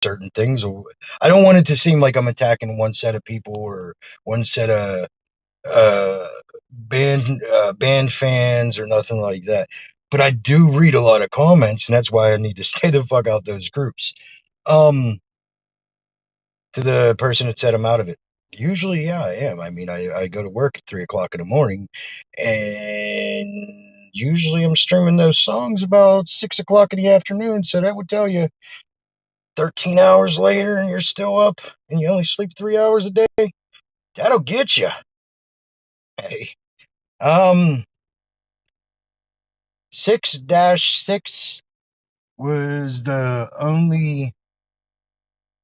certain things. I don't want it to seem like I'm attacking one set of people or one set of uh, band fans or nothing like that. But I do read a lot of comments, and that's why I need to stay the fuck out those groups. Um, to the person that said I'm out of it. Usually, yeah, I am. I mean, I go to work at 3 o'clock in the morning, and usually I'm streaming those songs about 6 o'clock in the afternoon. So that would tell you 13 hours later, and you're still up, and you only sleep 3 hours a day. That'll get you. Hey, um, 6-6 was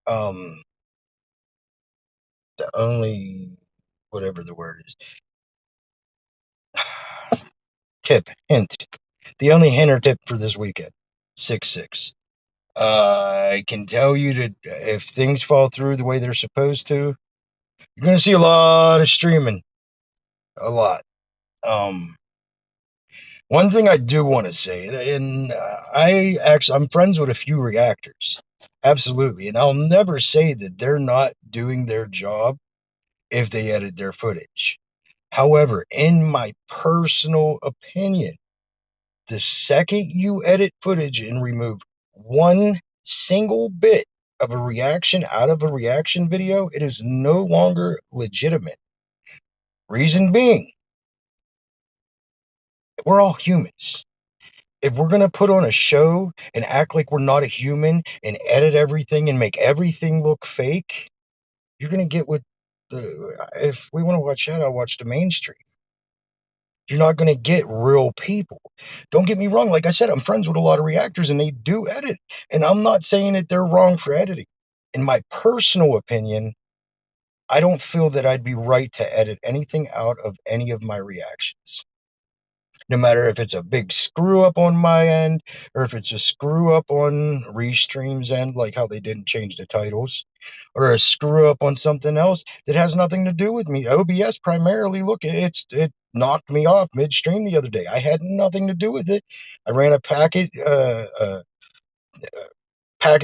um, the only, whatever the word is, hint. The only hint or tip for this weekend, 6-6. I can tell you that if things fall through the way they're supposed to, you're going to see a lot of streaming. A lot. Um, One thing I do want to say, and I'm friends with a few reactors. Absolutely. And I'll never say that they're not doing their job if they edit their footage. However, in my personal opinion, the second you edit footage and remove one single bit of a reaction out of a reaction video, it is no longer legitimate. Reason being, we're all humans. If we're going to put on a show and act like we're not a human and edit everything and make everything look fake, you're going to get what if we want to watch that, I'll watch the mainstream. You're not going to get real people. Don't get me wrong. Like I said, I'm friends with a lot of reactors and they do edit. And I'm not saying that they're wrong for editing. In my personal opinion, I don't feel that I'd be right to edit anything out of any of my reactions. No matter if it's a big screw up on my end or if it's a screw up on Restream's end, like how they didn't change the titles, or a screw up on something else that has nothing to do with me. OBS primarily, look, it knocked me off midstream the other day. I had nothing to do with it. I ran a packet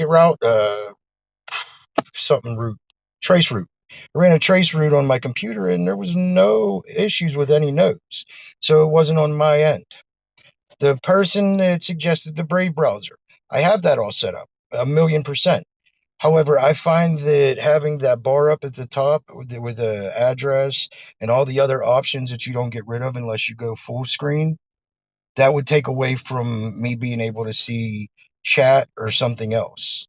route, something route, trace route. I ran a trace route on my computer and there was no issues with any nodes. So it wasn't on my end. The person that suggested the Brave browser, I have that all set up, 1,000,000%. However, I find that having that bar up at the top with the address and all the other options that you don't get rid of unless you go full screen, that would take away from me being able to see chat or something else.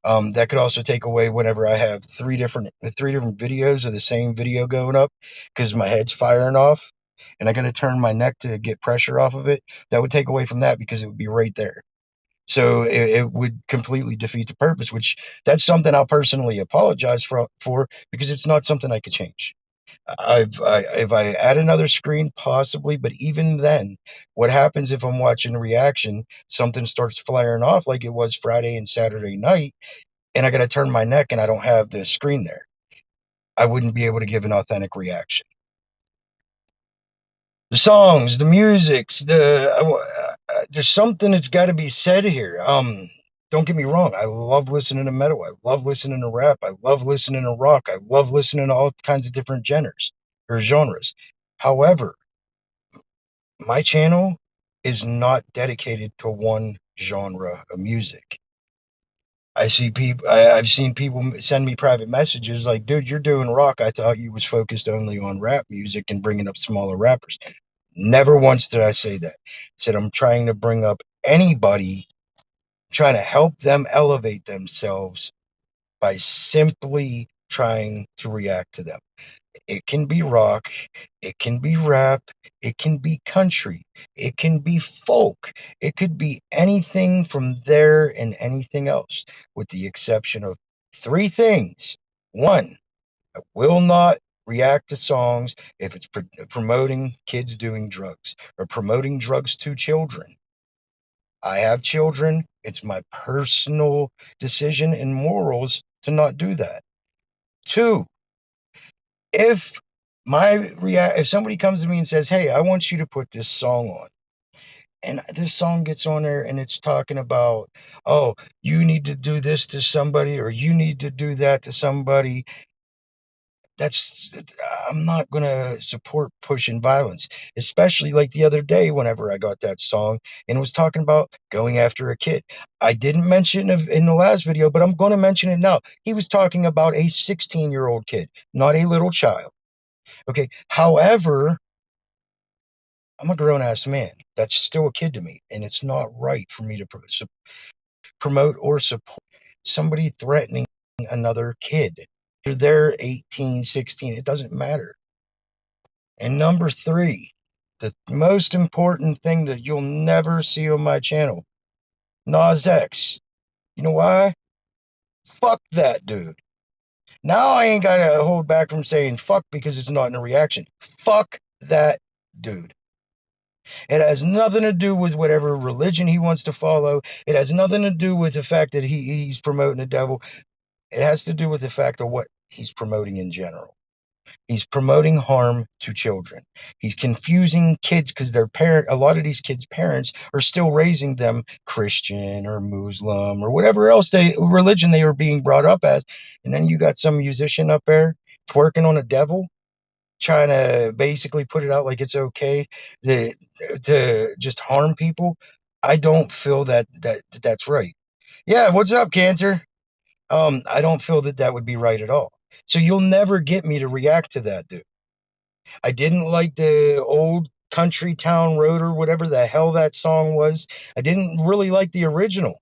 That could also take away whenever I have three different videos of the same video going up because my head's firing off and I got to turn my neck to get pressure off of it. That would take away from that because it would be right there. So it would completely defeat the purpose, which that's something I'll personally apologize for because it's not something I could change. If I add another screen, possibly, but even then, what happens if I'm watching a reaction, something starts flaring off like it was Friday and Saturday night, and I got to turn my neck and I don't have the screen there? I wouldn't be able to give an authentic reaction. The songs, the musics, there's something that's got to be said here. Don't get me wrong. I love listening to metal. I love listening to rap. I love listening to rock. I love listening to all kinds of different genres. However, my channel is not dedicated to one genre of music. I've seen people send me private messages like, dude, you're doing rock. I thought you was focused only on rap music and bringing up smaller rappers. Never once did I say that. I said I'm trying to bring up anybody, trying to help them elevate themselves by simply trying to react to them. It can be rock, it can be rap, it can be country, it can be folk, it could be anything from there and anything else, with the exception of three things. One, I will not react to songs if it's promoting kids doing drugs or promoting drugs to children. I have children. It's my personal decision and morals to not do that. Two, if if somebody comes to me and says, "Hey, I want you to put this song on," And this song gets on there and it's talking about, oh, you need to do this to somebody or you need to do that to somebody. That's I'm not gonna support pushing violence, especially like the other day whenever I got that song and it was talking about going after a kid. I didn't mention it in the last video, but I'm going to mention it now. He was talking about a 16-year-old kid, not a little child. Okay. However, I'm a grown ass man. That's still a kid to me, and it's not right for me to promote or support somebody threatening another kid. They're 18, 16, it doesn't matter. And number three, the most important thing that you'll never see on my channel, Nas X. You know why? Fuck that dude. Now I ain't got to hold back from saying fuck because it's not in a reaction. Fuck that dude. It has nothing to do with whatever religion he wants to follow. It has nothing to do with the fact that he's promoting the devil. It has to do with the fact of what he's promoting in general. He's promoting harm to children. He's confusing kids because a lot of these kids' parents are still raising them Christian or Muslim or whatever else religion they were being brought up as. And then you got some musician up there twerking on a devil, trying to basically put it out like it's okay to just harm people. I don't feel that's right. Yeah, what's up, Cancer? I don't feel that would be right at all. So you'll never get me to react to that, dude. I didn't like the old Country Town Road or whatever the hell that song was. I didn't really like the original.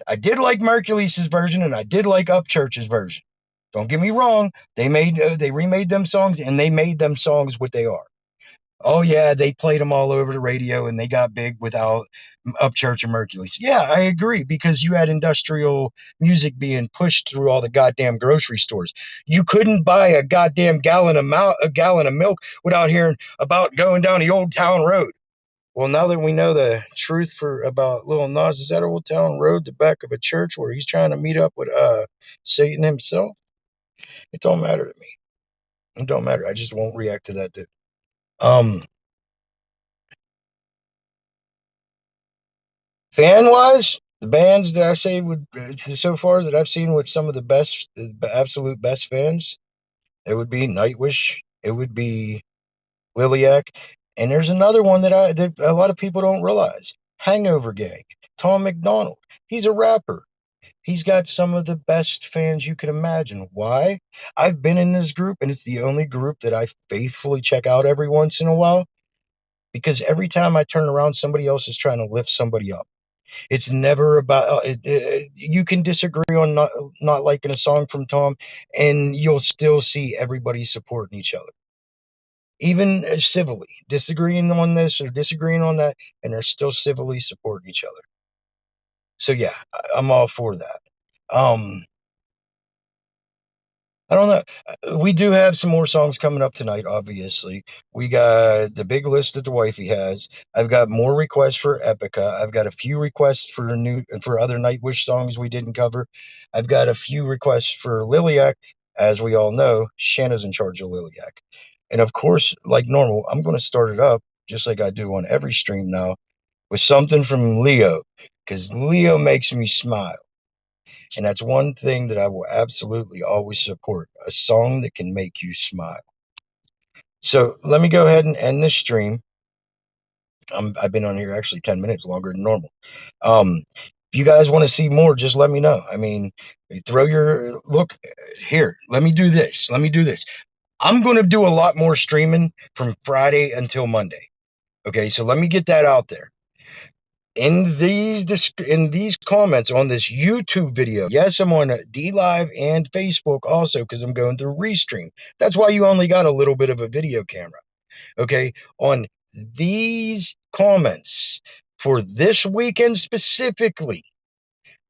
I did like Mercury's version and I did like Upchurch's version. Don't get me wrong. They remade them songs and they made them songs what they are. Oh yeah, they played them all over the radio and they got big without Upchurch and Mercury's. Yeah, I agree because you had industrial music being pushed through all the goddamn grocery stores. You couldn't buy a goddamn gallon of milk without hearing about going down the Old Town Road. Well, now that we know the truth about Lil Nas, is that Old Town Road the back of a church where he's trying to meet up with Satan himself? It don't matter to me. It don't matter. I just won't react to that dude. Fan wise, the bands that I say would so far that I've seen with some of the best, absolute best fans, it would be Nightwish, it would be Liliac, and there's another one that a lot of people don't realize. Hangover Gang, Tom McDonald. He's a rapper. He's got some of the best fans you could imagine. Why? I've been in this group, and it's the only group that I faithfully check out every once in a while because every time I turn around, somebody else is trying to lift somebody up. It's never about you can disagree on not liking a song from Tom, and you'll still see everybody supporting each other, even civilly disagreeing on this or disagreeing on that, and they're still civilly supporting each other. So yeah, I'm all for that. I don't know. We do have some more songs coming up tonight, obviously. We got the big list that the wifey has. I've got more requests for Epica. I've got a few requests for other Nightwish songs we didn't cover. I've got a few requests for Liliac. As we all know, Shanna's in charge of Liliac. And of course, like normal, I'm going to start it up, just like I do on every stream now, with something from Leo, because Leo makes me smile. And that's one thing that I will absolutely always support, a song that can make you smile. So let me go ahead and end this stream. I've been on here actually 10 minutes longer than normal. If you guys want to see more, just let me know. I mean, throw your look here. Let me do this. Let me do this. I'm going to do a lot more streaming from Friday until Monday. Okay, so let me get that out there. In these comments on this YouTube video, yes, I'm on DLive and Facebook also because I'm going through Restream. That's why you only got a little bit of a video camera. Okay, on these comments for this weekend specifically,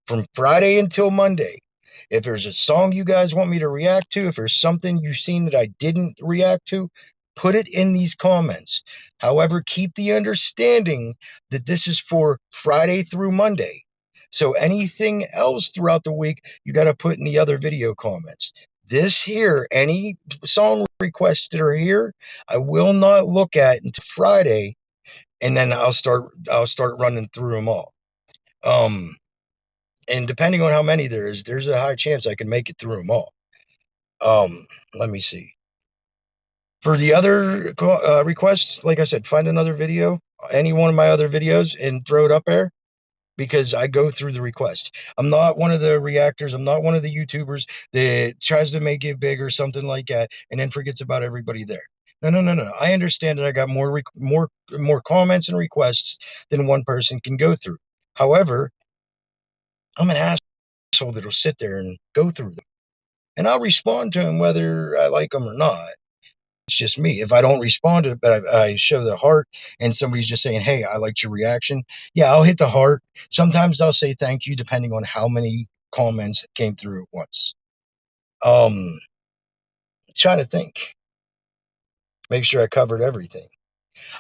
from Friday until Monday, if there's a song you guys want me to react to, if there's something you've seen that I didn't react to, put it in these comments. However, keep the understanding that this is for Friday through Monday. So anything else throughout the week, you got to put in the other video comments. This here, any song requests that are here, I will not look at until Friday and then I'll start running through them all. And depending on how many there's a high chance I can make it through them all. Let me see. For the other requests, like I said, find another video, any one of my other videos, and throw it up there because I go through the request. I'm not one of the reactors. I'm not one of the YouTubers that tries to make it big or something like that and then forgets about everybody there. No, no, no, no. I understand that I got more comments and requests than one person can go through. However, I'm an asshole that'll sit there and go through them, and I'll respond to them whether I like them or not. It's just me. If I don't respond to it, but I show the heart and somebody's just saying, hey, I liked your reaction, yeah, I'll hit the heart. Sometimes I'll say thank you depending on how many comments came through at once. Um, Trying to think. Make sure I covered everything.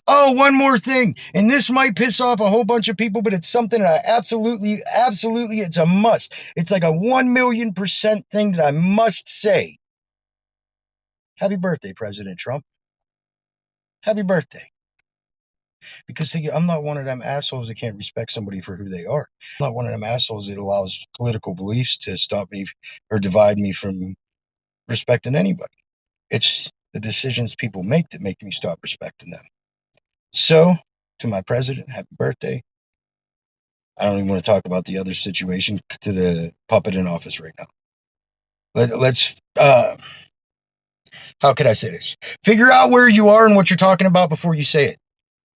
Oh, one more thing. And this might piss off a whole bunch of people, but it's something that I absolutely, it's a must. It's like a 1,000,000% thing that I must say. Happy birthday, President Trump. Happy birthday. Because see, I'm not one of them assholes that can't respect somebody for who they are. I'm not one of them assholes that allows political beliefs to stop me or divide me from respecting anybody. It's the decisions people make that make me stop respecting them. So, to my president, happy birthday. I don't even want to talk about the other situation to the puppet in office right now. Let's, how could I say this? Figure out where you are and what you're talking about before you say it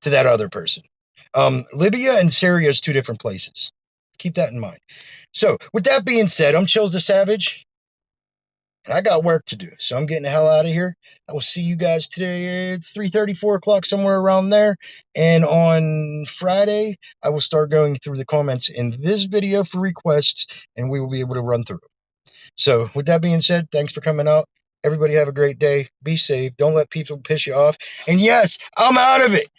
to that other person. Libya and Syria is two different places. Keep that in mind. So, with that being said, I'm cHiLzTheSavage, and I got work to do. So I'm getting the hell out of here. I will see you guys today at 3:30, 4 o'clock, somewhere around there. And on Friday, I will start going through the comments in this video for requests, and we will be able to run through them. So, with that being said, thanks for coming out. Everybody have a great day. Be safe. Don't let people piss you off. And yes, I'm out of it.